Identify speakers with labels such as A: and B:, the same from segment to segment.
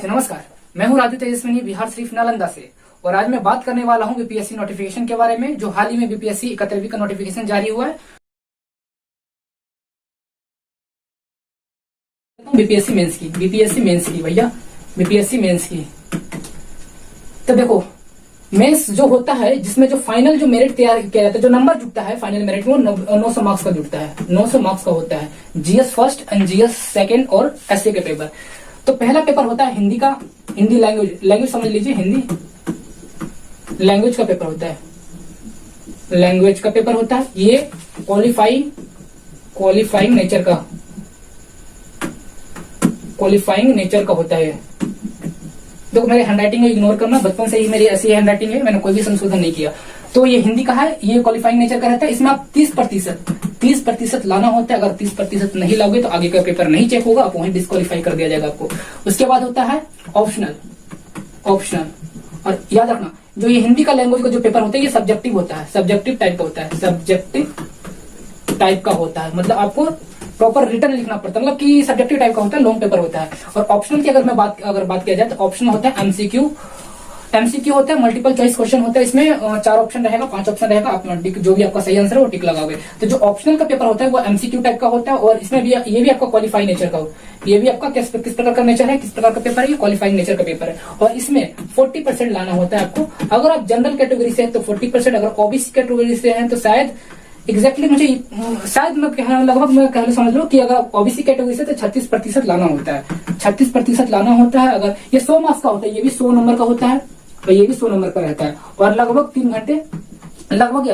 A: नमस्कार, मैं हूं राजू तेजस्विनी, बिहार शरीफ नालंदा से। और आज मैं बात करने वाला हूं बीपीएससी नोटिफिकेशन के बारे में, जो हाल ही में बीपीएससी 71वीं का नोटिफिकेशन जारी हुआ है। बीपीएससी मेंस की भैया, बीपीएससी मेंस की। तो देखो, मेंस जो होता है, जिसमें जो फाइनल जो मेरिट तैयार किया जाता है, जो नंबर जुटता है फाइनल मेरिट में, वो 900 मार्क्स का जुटता है। 900 मार्क्स का होता है GS first and GS second और एसए के पेपर। तो पहला पेपर होता है हिंदी का, हिंदी लैंग्वेज समझ लीजिए, हिंदी लैंग्वेज का पेपर होता है। लैंग्वेज का पेपर होता है ये क्वालिफाइंग नेचर का होता है। देखो, मेरी हैंडराइटिंग को इग्नोर करना, बचपन से ही मेरी ऐसी हैंडराइटिंग है, मैंने कोई भी संशोधन नहीं किया। तो ये हिंदी का है, ये क्वालिफाइंग नेचर का रहता है। इसमें आप 30% लाना होता है। अगर 30% नहीं लाओगे तो आगे का पेपर नहीं चेक होगा, आप वहीं डिस्क्वालीफाई कर दिया जाएगा आपको। उसके बाद होता है ऑप्शनल। और याद रखना, जो ये हिंदी का लैंग्वेज का जो पेपर होता है, ये सब्जेक्टिव होता है, सब्जेक्टिव टाइप का होता है। मतलब आपको प्रॉपर रिटर्न लिखना पड़ता है, मतलब कि सब्जेक्टिव टाइप का होता है, लॉन्ग पेपर होता है। और ऑप्शनल की अगर बात किया जाए तो ऑप्शनल होता है एमसीक्यू होता है, मल्टीपल चॉइस क्वेश्चन होता है। इसमें 4 ऑप्शन रहेगा, 5 ऑप्शन रहेगा, आप जो भी आपका सही आंसर है वो टिक लगाओगे। तो जो ऑप्शनल का पेपर होता है वो एमसीक्यू टाइप का होता है। और इसमें भी ये भी आपका क्वालिफाई नेचर का हो, ये भी आपका किस प्रकार का नेचर है, किस प्रकार का पेपर है, ये क्वालिफाइंग नेचर का पेपर है। और इसमें 40% लाना होता है आपको। अगर आप जनरल कैटेगरी से हैं तो 40%, अगर ओबीसी कैटेगरी से हैं तो शायद लगभग मैं कहना समझ लो कि अगर ओबीसी कैटेगरी से तो 36% लाना होता है। 36% लाना होता है। अगर ये 100 मार्क्स का होता है, ये भी 100 नंबर का होता है, तो ये भी 100 नंबर का रहता है। और लगभग 3 घंटे, लगभग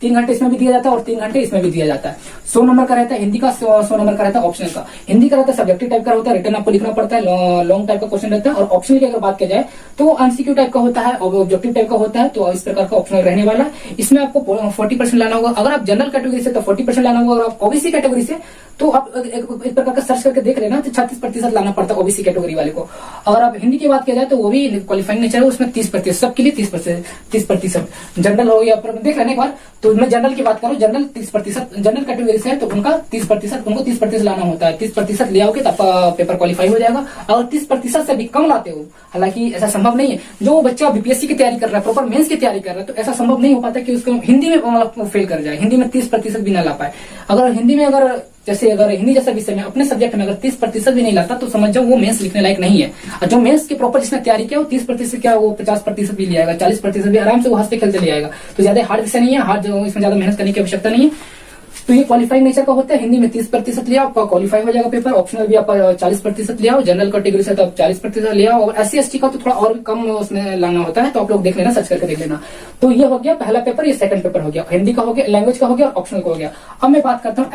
A: 3 घंटे इसमें भी दिया जाता है और 3 घंटे इसमें भी दिया जाता है। 100 नंबर का रहता है हिंदी का, 100 नंबर का रहता है ऑप्शनल का। हिंदी का रहता है सब्जेक्टिव टाइप का होता है, रिटर्न आपको लिखना पड़ता है, लॉन्ग टाइप का क्वेश्चन रहता है। और ऑप्शनल की अगर बात किया जाए तो एमसीक्यू टाइप का होता है और ऑब्जेक्टिव टाइप का होता है। तो इस प्रकार का ऑप्शनल रहने वाला है। इसमें आपको 40% लाना होगा। अगर आप जनरल कैटेगरी से तो 40% लाना होगा। अगर आप ओबीसी कैटेगरी से तो आप एक प्रकार का सर्च करके देख लेना, तो 36% लाना पड़ता है ओबीसी कैटेगरी वाले को। अगर आप हिंदी की बात किया जाए तो वो भी क्वालिफाइंग नेचर है, उसमें 30%, सबके लिए 30%। जनरल हो गया, देख लेने एक बार। तो मैं जनरल की बात करूं, जनरल 30%, जनरल कैटेगरी से है तो उनको 30% लाना होता है। 30% ले आओगे तो आपका पेपर क्वालिफाई हो जाएगा। अगर 30% से भी कम लाते हो, हालांकि ऐसा संभव नहीं है। जो बच्चा बीपीएससी की तैयारी कर रहा है, प्रॉपर मेंस की तैयारी कर रहा है, तो ऐसा संभव नहीं हो पाता कि उसको हिंदी में फेल कर जाए, हिंदी में 30% भी ना ला पाए। अगर हिंदी में अगर हिंदी जैसा विषय में अपने सब्जेक्ट में अगर 30% भी नहीं लाता तो समझ जाओ वो मेंस लिखने लायक नहीं है। और जो मेंस की प्रॉपर जिसने तैयारी किया वो 30% क्या, वो 50% भी ले आएगा, 40% भी आराम से वो हंसते खेलते ले आएगा। तो ज्यादा हार्ड विषय नहीं है, इसमें ज्यादा मेहनत करने की आवश्यकता नहीं है। तो ये क्वालिफाइंग नेचर का होता है। हिंदी में 30% ले आओ, आपका क्वालिफाई हो जाएगा पेपर। ऑप्शनल भी आप 40% ले आओ, जनरल कैटेगरी से तो आप 40% ले आओ। और एससी एसटी का तो थोड़ा और कम उसमें लाना होता है, तो आप लोग देख लेना, सर्च करके देख लेना। तो ये हो गया पहला पेपर, ये सेकंड पेपर हो गया, हिंदी का हो गया, लैंग्वेज का हो गया और ऑप्शनल का हो गया। अब मैं बात करता हूँ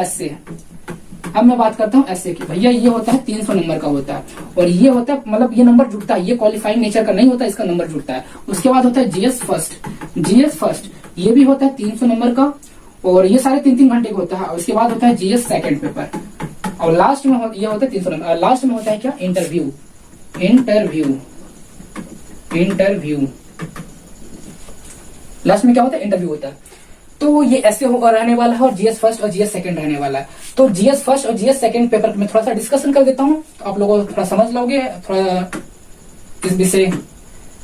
A: एसए की। भैया ये होता है 300 नंबर का होता है। और ये होता है, मतलब ये नंबर जुड़ता है, ये क्वालिफाइंग नेचर का नहीं होता, इसका नंबर जुड़ता है। उसके बाद होता है जीएस फर्स्ट, ये भी होता है 300 नंबर का, और ये सारे 3-3 घंटे का होता है। और उसके बाद होता है जीएस सेकंड पेपर, और लास्ट में ये होता है 300 नंबर। लास्ट में होता है क्या, इंटरव्यू। लास्ट में क्या होता है, इंटरव्यू होता है। तो ये ऐसे रहने वाला है। और जीएस फर्स्ट और जीएस सेकंड रहने वाला है। तो जीएस फर्स्ट और जीएस सेकंड पेपर में थोड़ा सा डिस्कशन कर देता हूँ, तो आप लोगों को थोड़ा समझ लोगे, थोड़ा इस विषय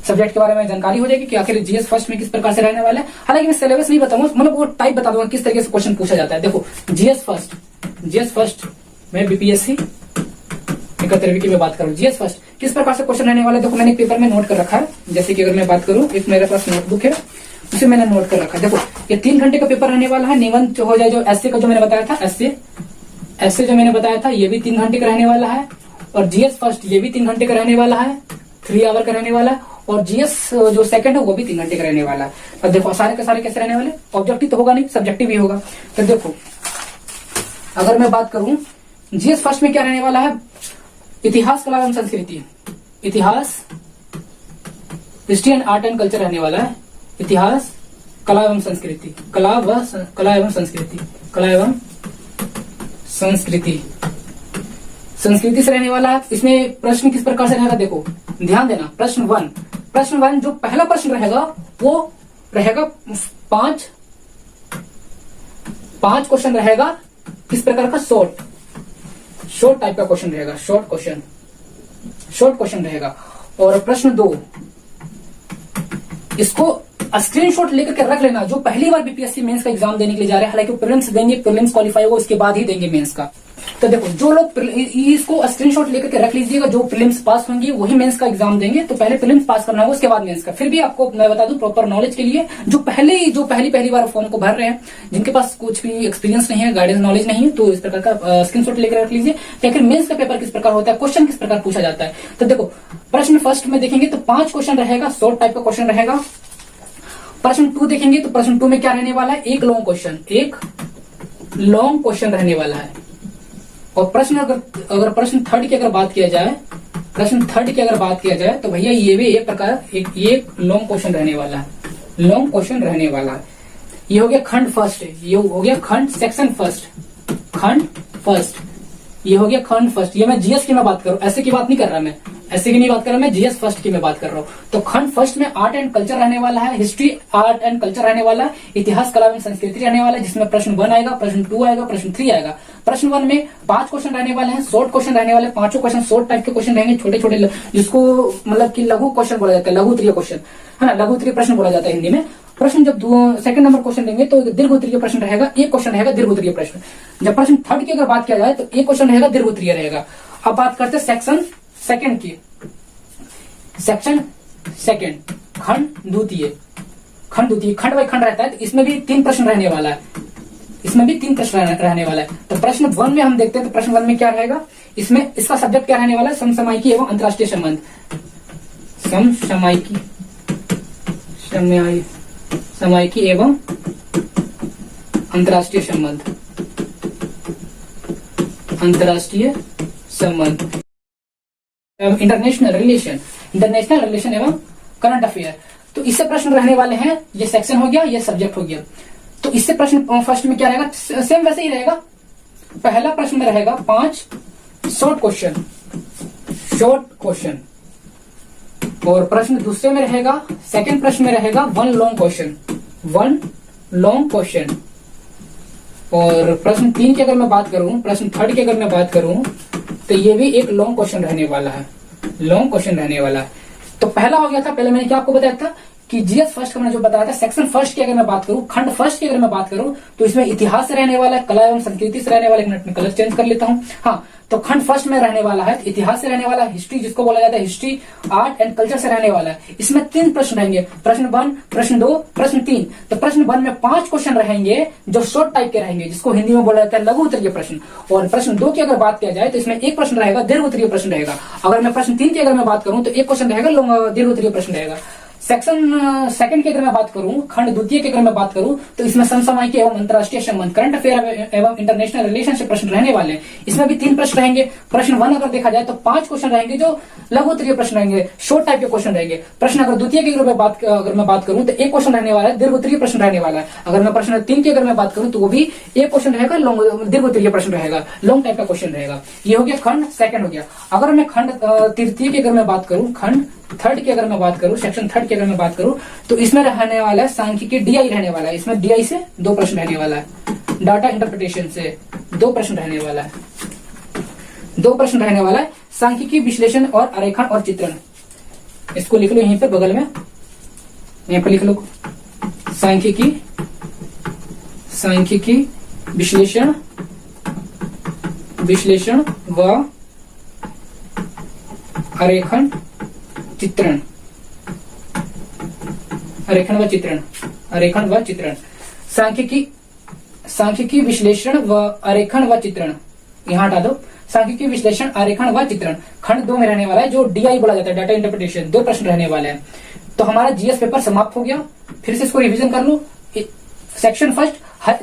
A: सब्जेक्ट के बारे में जानकारी हो जाएगी कि आखिर जीएस फर्स्ट में किस प्रकार से रहने वाला है। हालांकि मैं सिलेबस नहीं बताऊंगा, मतलब वो टाइप बता दूंगा किस तरीके से क्वेश्चन पूछा जाता है। देखो, जीएस फर्स्ट में बीपीएससी 71वीं की मैं बात करूं, जीएस फर्स्ट किस प्रकार से क्वेश्चन रहने वाला है। देखो, मैंने एक पेपर में नोट कर रखा है। जैसे कि अगर मैं बात करूं, एक मेरे पास नोटबुक है, उसे मैंने नोट कर रखा है। देखो, ये 3 घंटे का पेपर रहने वाला है। निबंध हो जाए, जो एसए का जो मैंने बताया था, एसए जो मैंने बताया था, ये भी 3 घंटे का रहने वाला है। और जीएस फर्स्ट ये भी 3 घंटे का रहने वाला है, 3 आवर का रहने वाला है। और जीएस जो सेकंड है वो भी 3 घंटे का रहने वाला है। और देखो, सारे के सारे कैसे रहने वाले, ऑब्जेक्टिव तो होगा नहीं, सब्जेक्टिव भी होगा। तो देखो, अगर मैं बात करूं जीएस फर्स्ट में क्या रहने वाला है, इतिहास, कला एवं संस्कृति, history and art and culture रहने वाला है। इतिहास, कला एवं संस्कृति से रहने वाला है। इसमें प्रश्न किस प्रकार से रहेगा, देखो ध्यान देना। प्रश्न वन जो पहला प्रश्न रहेगा वो रहेगा 5 क्वेश्चन रहेगा। किस प्रकार का, शॉर्ट टाइप का क्वेश्चन रहेगा, शॉर्ट क्वेश्चन। शॉर्ट क्वेश्चन रहेगा। और प्रश्न 2, इसको स्क्रीनशॉट लेकर के रख लेना, जो पहली बार बीपीएससी मेंस का एग्जाम देने के लिए जा रहे हैं, हालांकि प्रीलिम्स देंगे, प्रीलिम्स क्वालिफाई होगा उसके बाद ही देंगे मेंस का। तो देखो जो लोग इसको स्क्रीनशॉट लेकर के रख लीजिएगा, जो प्रीलिम्स पास होंगे वही मेंस का एग्जाम देंगे। तो पहले प्रीलिम्स पास करना होगा, उसके बाद मेंस का। फिर भी आपको मैं बता दूं प्रॉपर नॉलेज के लिए, जो पहली बार फॉर्म को भर रहे हैं, जिनके पास कुछ भी एक्सपीरियंस नहीं है, गाइडेंस नॉलेज नहीं है, तो इस प्रकार का स्क्रीनशॉट लेकर रख लीजिए। लेकिन मेंस का पेपर किस प्रकार होता है, क्वेश्चन किस प्रकार पूछा जाता है। तो देखो प्रश्न फर्स्ट में देखेंगे तो 5 क्वेश्चन रहेगा, शॉर्ट टाइप का क्वेश्चन रहेगा। प्रश्न 2 देखेंगे तो प्रश्न 2 में क्या रहने वाला है, एक लॉन्ग क्वेश्चन रहने वाला है। और प्रश्न अगर प्रश्न थर्ड की अगर बात किया जाए, तो भैया ये भी एक प्रकार एक लॉन्ग क्वेश्चन रहने वाला है, ये हो गया खंड फर्स्ट, ये हो गया खंड सेक्शन फर्स्ट, ये हो गया खंड फर्स्ट। ये मैं जीएस की मैं बात कर रहा हूँ, ऐसे की बात नहीं कर रहा मैं जीएस फर्स्ट की मैं बात कर रहा हूँ। तो खंड फर्स्ट में आर्ट एंड कल्चर रहने वाला है, हिस्ट्री आर्ट एंड कल्चर रहने वाला है, इतिहास कला एवं संस्कृति रहने वाला है, जिसमें प्रश्न 1 आएगा, प्रश्न 2 आएगा, प्रश्न 3 आएगा। प्रश्न 1 में 5 क्वेश्चन रहने वाले हैं, शॉर्ट क्वेश्चन रहने वाले हैं। 5 क्वेश्चन शॉर्ट टाइप के क्वेश्चन रहेंगे, छोटे, जिसको मतलब कि लघु क्वेश्चन बोला जाता है, लघु उत्तरीय क्वेश्चन है ना, लघु उत्तरीय प्रश्न बोला जाता है हिंदी में। प्रश्न जब सेकंड नंबर क्वेश्चन देंगे तो दीर्घ उत्तरीय प्रश्न रहेगा, एक क्वेश्चन रहेगा दीर्घ उत्तरीय प्रश्न। जब प्रश्न थर्ड की अगर बात किया जाए तो एक क्वेश्चन रहेगा दीर्घ उत्तरीय रहेगा। अब बात करते हैं सेक्शन सेकंड की। सेक्शन सेकंड खंड द्वितीय, खंड बाई खंड रहता है, तो इसमें भी 3 प्रश्न रहने वाला है, तो प्रश्न 1 में हम देखते हैं, तो प्रश्न 1 में क्या रहेगा, इसमें इसका सब्जेक्ट क्या रहने वाला है, समसामयिकी एवं अंतर्राष्ट्रीय संबंध, समसामयिकी एवं अंतर्राष्ट्रीय संबंध, इंटरनेशनल रिलेशन एवं करंट अफेयर। तो इससे प्रश्न रहने वाले हैं, ये सेक्शन हो गया, ये सब्जेक्ट हो गया। तो इससे प्रश्न फर्स्ट में क्या रहेगा, सेम वैसे ही रहेगा। पहला प्रश्न में रहेगा 5 शॉर्ट क्वेश्चन, और प्रश्न दूसरे में रहेगा, सेकंड प्रश्न में रहेगा 1 लॉन्ग क्वेश्चन। और प्रश्न 3 की अगर मैं बात करूं, प्रश्न थर्ड की अगर मैं बात करूं, तो ये भी एक लॉन्ग क्वेश्चन रहने वाला है, तो पहला हो गया था, पहले मैंने क्या आपको बताया था कि जीएस फर्स्ट का मैंने जो बताया था, सेक्शन फर्स्ट की अगर मैं बात करूं, खंड फर्स्ट की अगर मैं बात करूं, तो इसमें इतिहास से रहने वाला है, कला एवं संस्कृति से रहने वाला है। एक मिनट में कलर चेंज कर लेता हूं। हाँ, तो खंड फर्स्ट में रहने वाला है, इतिहास से रहने वाला है, हिस्ट्री जिसको बोला जाता है, हिस्ट्री आर्ट एंड कल्चर से रहने वाला है। इसमें 3 प्रश्न रहेंगे, प्रश्न 1, प्रश्न 2, प्रश्न 3। तो प्रश्न 1 में 5 क्वेश्चन रहेंगे जो शॉर्ट टाइप के रहेंगे, जिसको हिंदी में बोला जाता है लघु उत्तरीय प्रश्न। और प्रश्न 2 की अगर बात किया जाए तो इसमें एक प्रश्न रहेगा दीर्घ उत्तरीय प्रश्न रहेगा। अगर मैं प्रश्न 3 की अगर मैं बात करूं तो एक क्वेश्चन रहेगा दीर्घ उत्तरीय प्रश्न रहेगा। सेक्शन सेकंड की अगर मैं बात करूं, खंड द्वितीय की अगर मैं बात करूं, तो इसमें समसामयिकी एवं अंतर्राष्ट्रीय संबंध, करंट अफेयर एवं इंटरनेशनल रिलेशनशिप प्रश्न रहने वाले हैं। इसमें भी 3 प्रश्न रहेंगे। प्रश्न 1 अगर देखा जाए तो 5 क्वेश्चन रहेंगे जो लघु उत्तरीय प्रश्न रहेंगे, शॉर्ट टाइप के क्वेश्चन रहेंगे। प्रश्न अगर द्वितीय की अगर मैं बात करूं तो एक क्वेश्चन रहने वाला है, दीर्घ उत्तरीय प्रश्न रहने वाला है। अगर मैं प्रश्न 3 की अगर मैं बात करूं तो वो भी एक क्वेश्चन रहेगा, दीर्घ उत्तरीय प्रश्न रहेगा, लॉन्ग टाइप का क्वेश्चन रहेगा। ये हो गया खंड सेकंड हो गया। अगर मैं खंड तृतीय की अगर मैं बात करूं, खंड थर्ड की अगर मैं बात करूं, सेक्शन थर्ड की अगर मैं बात करूं, तो इसमें रहने वाला है सांख्यिकी, डीआई रहने वाला है। इसमें डीआई से 2 प्रश्न रहने वाला है, डाटा इंटरप्रिटेशन से 2 प्रश्न रहने वाला है, 2 प्रश्न रहने वाला है। सांख्यिकी विश्लेषण और आरेखन और चित्रण, इसको लिख लो यहीं पर बगल में, यहीं पर लिख लो, सांख्यिकी विश्लेषण व आरेखन व चित्रण, सांख्यिकी विश्लेषण व आरेखन व चित्रण, यहाँ हटा दो। सांख्यिकी विश्लेषण आरेखन व चित्रण खंड 2 में रहने वाला है, जो डीआई बोला जाता है, डाटा इंटरप्रिटेशन। 2 प्रश्न रहने वाले हैं। तो हमारा जीएस पेपर समाप्त हो गया। फिर से इसको रिवीजन कर लो। सेक्शन फर्स्ट,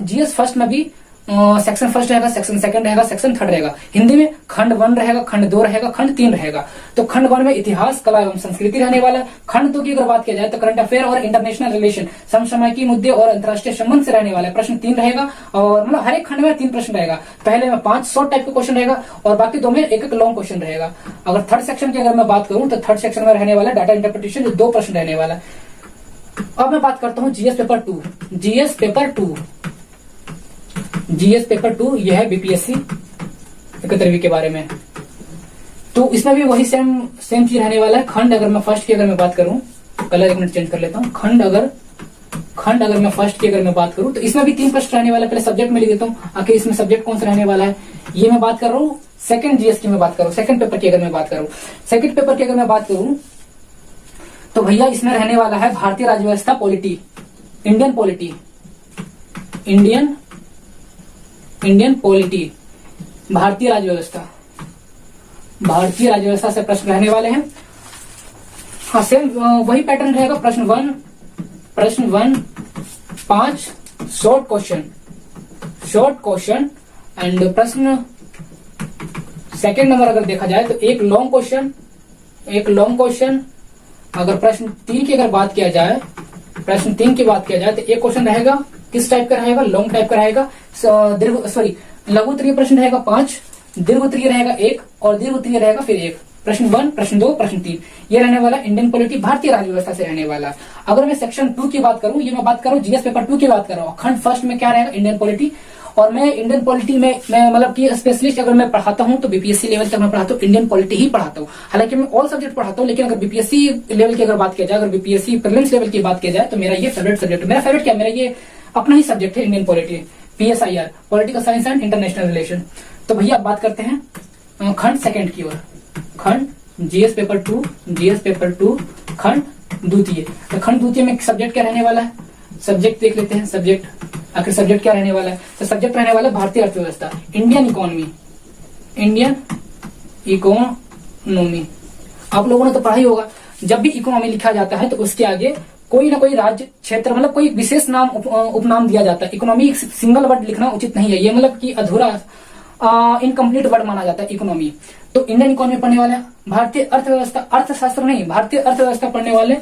A: जीएस फर्स्ट में भी सेक्शन फर्स्ट रहेगा, सेक्शन सेकंड रहेगा, सेक्शन थर्ड रहेगा। हिंदी में खंड 1 रहेगा, खंड 2 रहेगा, खंड 3 रहेगा। तो खंड 1 में इतिहास, कला एवं संस्कृति रहने वाला है। खंड 2 की अगर बात किया जाए तो करंट अफेयर और इंटरनेशनल रिलेशन, समसामयिकी मुद्दे और अंतर्राष्ट्रीय संबंध से रहने वाला है। प्रश्न 3 रहेगा, और मतलब हर एक खंड में 3 प्रश्न रहेगा। पहले में 5 शॉर्ट टाइप का क्वेश्चन रहेगा और बाकी 2 में एक लॉन्ग क्वेश्चन रहेगा। अगर थर्ड सेक्शन की अगर मैं बात करूं तो थर्ड सेक्शन में रहने वाला डाटा इंटरप्रिटेशन, जो 2 प्रश्न रहने वाला है। अब मैं बात करता हूं जीएस पेपर 2। जीएस पेपर 2 यह है बीपीएससी 71वीं के बारे में। तो इसमें भी वही सेम चीज रहने वाला है। खंड अगर मैं फर्स्ट की अगर मैं बात करूं, कलर एक मिनट चेंज कर लेता हूं। खंड अगर मैं फर्स्ट की अगर मैं बात करूं तो इसमें भी 3 प्रश्न रहने वाला है। पहले सब्जेक्ट में लिख देता हूं, आखिर इसमें सब्जेक्ट कौन सा रहने वाला है। ये मैं बात कर रहा हूँ सेकंड जीएस की मैं बात करूँ, सेकंड पेपर की अगर मैं बात करूँ, सेकंड पेपर की अगर मैं बात करूँ तो भैया इसमें रहने वाला है भारतीय राज्य व्यवस्था polity, Indian polity, Indian polity, भारतीय राज्य व्यवस्था, भारतीय राज्य व्यवस्था से प्रश्न रहने वाले हैं। हाँ सेम वही पैटर्न रहेगा। प्रश्न वन 5 शॉर्ट क्वेश्चन एंड प्रश्न सेकेंड नंबर अगर देखा जाए तो एक लॉन्ग क्वेश्चन। अगर प्रश्न 3 की अगर बात किया जाए, प्रश्न 3 की बात किया जाए तो एक क्वेश्चन रहेगा किस टाइप का रहेगा, लॉन्ग टाइप का रहेगा। लघु उत्तरीय प्रश्न रहेगा 5, दीर्घ उत्तरीय रहेगा 1 और दीर्घ उत्तरीय रहेगा फिर 1। प्रश्न 1, प्रश्न 2, प्रश्न 3 ये रहने वाला इंडियन पॉलिटी, भारतीय राज्य व्यवस्था से रहने वाला। अगर मैं सेक्शन 2 की बात करूं, ये मैं बात करूं जीएस पेपर 2 की बात कर रहा हूँ। खंड फर्स्ट में क्या रहेगा, इंडियन पॉलिटी। और मैं इंडियन पॉलिटी में मैं मतलब कि स्पेशलिस्ट अगर मैं पढ़ाता हूं तो बीपीएससी लेवल तक मैं पढ़ाता हूं, इंडियन पॉलिटी ही पढ़ाता हूं। हालांकि मैं ऑल सब्जेक्ट पढ़ाता हूं, लेकिन अगर बीपीएससी लेवल की अगर बात किया जाए, अगर बीपीएससी प्रीलिम्स लेवल की बात किया जाए तो मेरा ये फेवरेट सब्जेक्ट, मेरा फेवरेट क्या, मेरा ये अपना ही सब्जेक्ट है, Indian polity, PSIR, political science and international relation. तो भैया आप बात करते हैं खंड सेकंड की ओर, खंड जीएस पेपर 2 खंड द्वितीय। तो खंड द्वितीय में सब्जेक्ट क्या रहने वाला है, सब्जेक्ट देख लेते हैं। सब्जेक्ट आखिर सब्जेक्ट क्या रहने वाला है, तो सब्जेक्ट रहने वाला है भारतीय अर्थव्यवस्था, इंडियन इकोनॉमी। आप लोगों ने तो पढ़ा ही होगा, जब भी इकोनॉमी लिखा जाता है तो उसके आगे कोई ना कोई राज्य क्षेत्र मतलब कोई विशेष नाम उपनाम दिया जाता है। इकोनॉमी एक सिंगल वर्ड लिखना उचित नहीं है, ये मतलब कि अधूरा इनकम्प्लीट वर्ड माना जाता है इकोनॉमी। तो इंडियन इकोनॉमी पढ़ने वाले, भारतीय अर्थव्यवस्था, अर्थशास्त्र नहीं, भारतीय अर्थव्यवस्था पढ़ने वाले।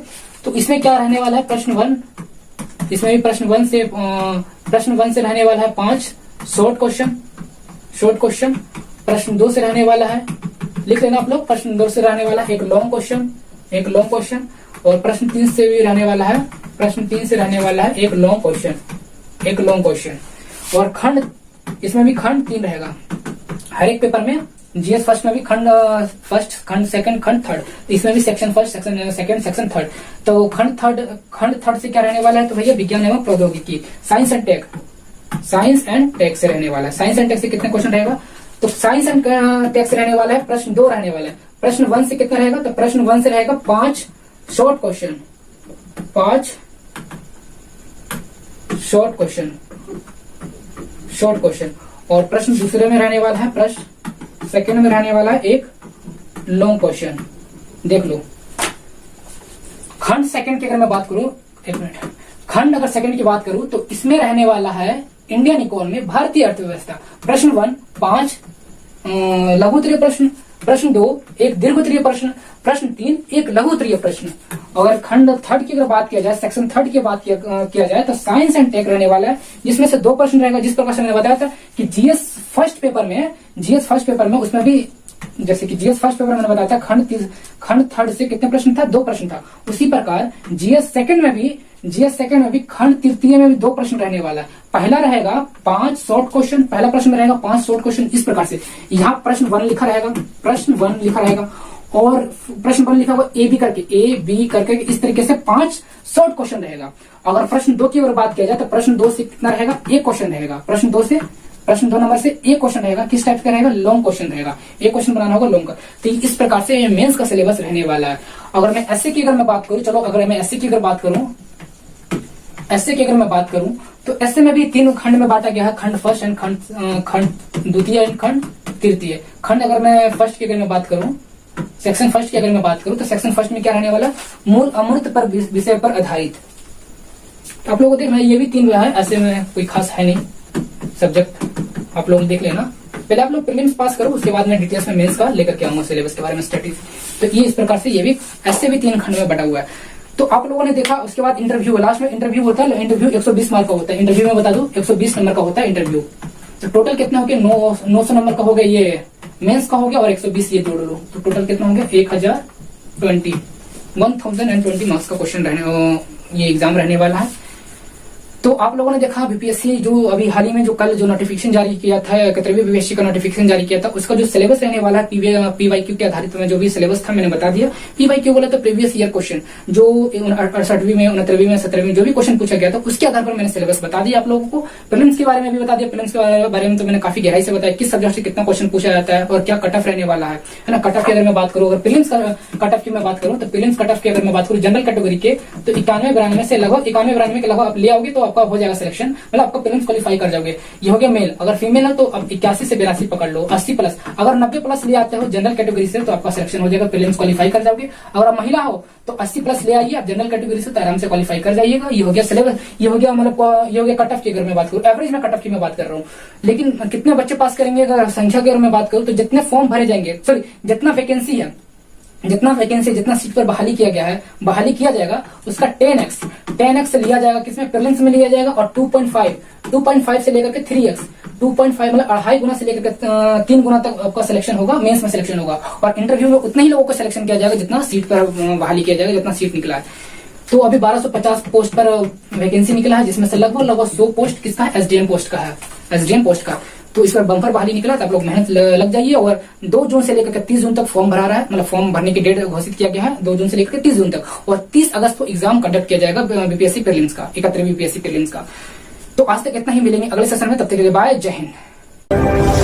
A: तो इसमें क्या रहने वाला है, प्रश्न 1, इसमें भी प्रश्न 1 से रहने वाला है 5 शॉर्ट क्वेश्चन। प्रश्न 2 से रहने वाला है, लिख लेना आप लोग, प्रश्न 2 से रहने वाला है एक लॉन्ग क्वेश्चन। और प्रश्न 3 से भी रहने वाला है, प्रश्न 3 से रहने वाला है एक लॉन्ग क्वेश्चन। और खंड, इसमें भी खंड 3 रहेगा हर एक पेपर में। जीएस फर्स्ट में भी खंड फर्स्ट, खंड सेकंड, खंड थर्ड, इसमें भी section first, section second, section third. तो खंड थर्ड से क्या रहने वाला है, तो भैया विज्ञान एवं प्रौद्योगिकी, साइंस एंड टेक से रहने वाला है। साइंस एंड टेक से कितने क्वेश्चन रहेगा, तो साइंस एंड टेक से रहने वाला है प्रश्न 2 रहने वाला है। प्रश्न 1 से कितना रहेगा, तो प्रश्न 1 से रहेगा 5 शॉर्ट क्वेश्चन। और प्रश्न दूसरे में रहने वाला है, प्रश्न सेकंड में रहने वाला है एक लॉन्ग क्वेश्चन। देख लो खंड सेकंड की अगर मैं बात करूं, एक मिनट, खंड अगर सेकंड की बात करूं तो इसमें रहने वाला है इंडियन इकोनॉमी, भारतीय अर्थव्यवस्था। प्रश्न 1 5 लघु उत्तरीय प्रश्न, प्रश्न 2 एक दीर्घ उत्तरीय प्रश्न, प्रश्न 3 एक लघु उत्तरीय प्रश्न। अगर खंड थर्ड की अगर बात किया जाए, सेक्शन थर्ड की बात किया जाए तो साइंस एंड टेक रहने वाला है, जिसमें से 2 प्रश्न रहेगा। जिस प्रकार से मैंने बताया था कि जीएस फर्स्ट पेपर में उसमें भी, जैसे कि जीएस फर्स्ट पेपर मैंने बताया था खंड थर्ड से कितने प्रश्न था, 2 प्रश्न था। उसी प्रकार जीएस सेकंड में भी खंड तृतीय में भी 2 प्रश्न रहने वाला है। पहला रहेगा 5 शॉर्ट क्वेश्चन, पहला प्रश्न रहेगा 5 शॉर्ट क्वेश्चन। इस प्रकार से यहाँ प्रश्न 1 लिखा रहेगा, और प्रश्न 1 लिखा हुआ ए बी करके इस तरीके से 5 शॉर्ट क्वेश्चन रहेगा। अगर प्रश्न 2 की अगर बात किया जाए तो प्रश्न 2 से कितना रहेगा, एक क्वेश्चन रहेगा। प्रश्न 2 नंबर से एक क्वेश्चन रहेगा, किस टाइप का रहेगा, लॉन्ग क्वेश्चन रहेगा, एक क्वेश्चन बनाना होगा लॉन्ग का। तो इस प्रकार से मेंस का सिलेबस रहने वाला है। अगर मैं एसए की अगर मैं बात करूं, अगर मैं एसए की अगर मैं बात करूं तो एसए में भी 3 खंड में बांटा गया है, खंड फर्स्ट एंड खंड द्वितीय एंड खंड तृतीय। खंड अगर मैं फर्स्ट की अगर मैं बात करूं, सेक्शन फर्स्ट की अगर मैं बात करूं तो सेक्शन फर्स्ट में क्या रहने वाला, मूल अमूर्त पर विषय पर आधारित। आप लोगों को देखना ये भी 3 है, ऐसे में कोई खास है नहीं सब्जेक्ट, आप लोग देख लेना। पहले आप लोग प्रीलिम्स पास करो, उसके बाद मैं डिटेल्स में मेंस का लेकर के आऊंगा सिलेबस के बारे में स्टडीज। तो ये इस प्रकार से ये भी ऐसे भी 3 खंड में बटा हुआ है। तो आप लोगों ने देखा, उसके बाद इंटरव्यू, लास्ट में इंटरव्यू होता है। इंटरव्यू 120 मार्क का होता है, इंटरव्यू में बता दूं 120 नंबर का होता है इंटरव्यू। तो टोटल कितना हो गया, 900 नंबर का हो गया, ये मेंस का हो गया, और 120 ये जोड़ लो तो टोटल कितना हो गया, 1020 मार्क्स का क्वेश्चन रहने, ये एग्जाम रहने वाला है। तो आप लोगों ने देखा बीपीएससी जो अभी हाल ही में जो कल जो नोटिफिकेशन जारी किया था 71वीं बीपीएससी का नोटिफिकेशन जारी किया था, उसका जो सिलेबस रहने वाला है पीवाईक्यू के आधारित में जो भी सिलेबस था मैंने बता दिया। पीवाईक्यू बोला तो प्रीवियस ईयर क्वेश्चन, जो 68वीं में 69वीं में 17वीं में जो भी क्वेश्चन पूछा गया था उसके आधार पर मैंने सिलेबस बता दिया आप लोगों को। प्रीलिम्स के बारे में भी बता दिया। प्रीलिम्स के बारे में तो मैंने काफी गहराई से बताया किस सब्जेक्ट से कितना क्वेश्चन पूछा जाता है और क्या कट ऑफ रहने वाला है ना। कट ऑफ की अगर मैं बात करूं, अगर प्रीलिम्स कट ऑफ की मैं बात करूं तो प्रीलिम्स कट ऑफ की अगर मैं बात करूं जनरल कैटेगरी के तो 91-92 से लगभग 91-92 के लगभग आप ले आओगे तो आपका हो जाएगा सिलेक्शन, मतलब आपका प्रीलिम्स क्वालिफाई कर जाओगे। ये हो गया मेल। अगर फीमेल है तो अब 81 से 82 पकड़ लो, 80 प्लस। अगर 90 प्लस ले आते हो जनरल कैटेगरी से तो आपका सिलेक्शन हो जाएगा, प्रीलिम्स क्वालिफाई कर जाओगे। अगर आप महिला हो तो 80 प्लस ले आइए आप जनरल कैटेगरी से तो आराम से क्वालिफाई कर जाइएगा। ये हो गया सिलेबस, ये हो गया मतलब ये हो गया कट ऑफ की अगर मैं बात करूं, एवरेज में कट ऑफ की मैं बात कर रहा हूं। लेकिन कितने बच्चे पास करेंगे अगर संख्या की अगर मैं बात करूं तो जितने फॉर्म भरे जाएंगे, सॉरी जितना वैकेंसी है, जितना सीट पर बहाली किया गया है, बहाली किया जाएगा उसका 10x लिया जाएगा, किसमें प्रीलिम्स में लिया जाएगा। और 2.5 से लेकर के 3x 2.5 मतलब 2.5 गुना से लेकर के 3 गुना तक आपका सिलेक्शन होगा, मेंस में सिलेक्शन होगा। और इंटरव्यू में उतना ही लोगों का सिलेक्शन किया जाएगा जितना सीट पर बहाली किया जाएगा, जितना सीट निकला है। तो अभी 1250 पोस्ट पर वैकेंसी निकला है, जिसमें से लगभग 100 पोस्ट किसका है, एसडीएम पोस्ट का है, एसडीएम पोस्ट का। तो इस पर बम्पर बहाली निकला तो आप लोग मेहनत लग जाइए। और 2 जून से लेकर 30 जून तक फॉर्म भरा रहा है, मतलब फॉर्म भरने की डेट घोषित किया गया है 2 जून से लेकर 30 जून तक। और 30 अगस्त को एग्जाम कंडक्ट किया जाएगा बीपीएससी प्रीलिम्स का, 71वीं बीपीएससी प्रीलिम्स का। तो आज तक इतना ही, मिलेंगे अगले सेशन में, तब तक के लिए बाय, जय हिंद।